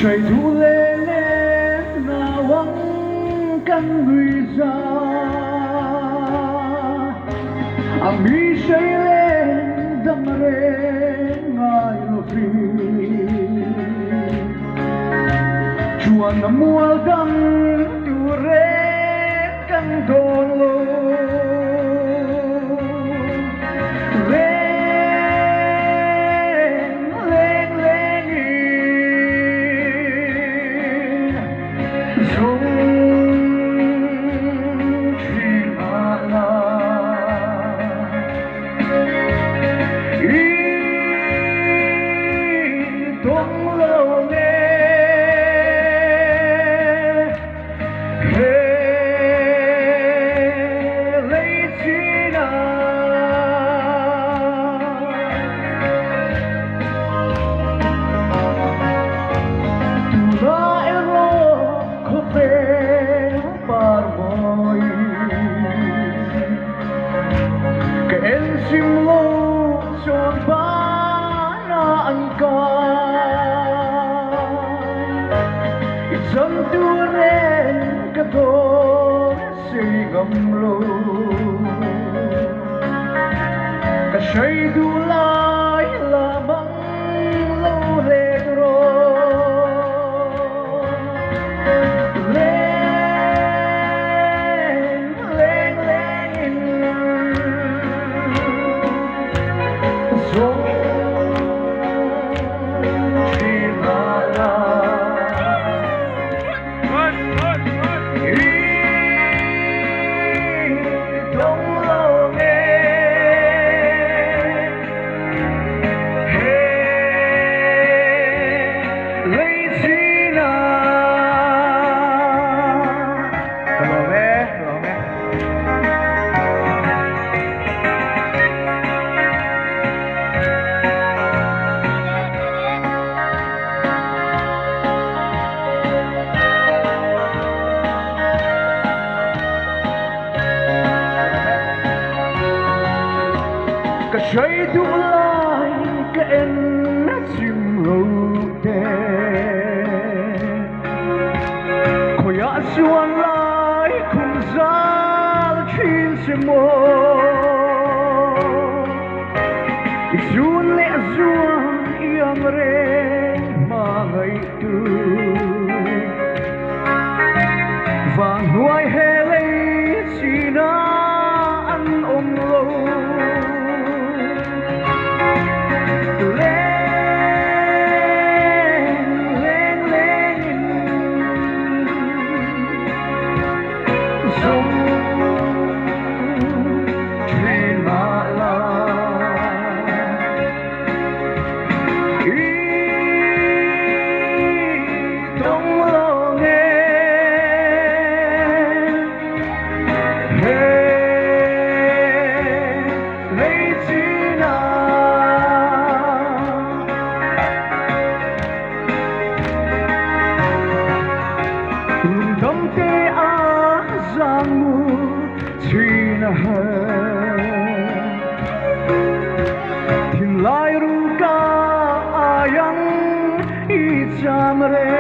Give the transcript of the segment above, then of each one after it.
Siya'y tulele na wang kang luisa. Ang siya'y lendang rin ngayon fi. Chuan na mualdang ture kang dolo. Isang turen kato sigamlo Kasya'y dulay lamang laulegro Leng-lengin Kasya'y dulay kaen na simlote Koya suanlay kung zalchin si mo Isun le azuan iyang rin mga ito Van huay helay sinaan omlo Tinlay ruka ayang itamre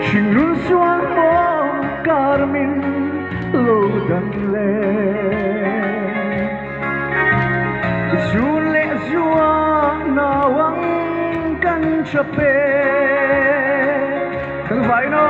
Shinun suang mo karmin lodan le Isule zua nawang kan chape Kan vaino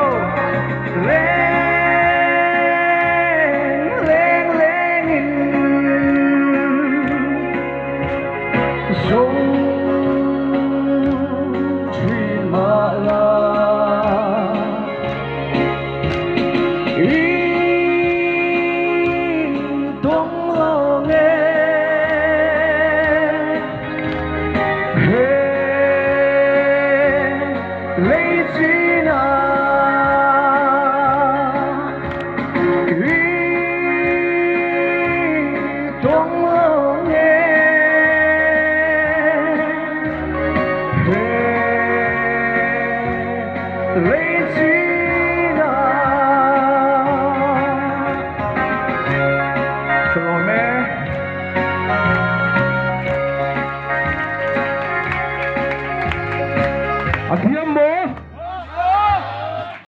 Lay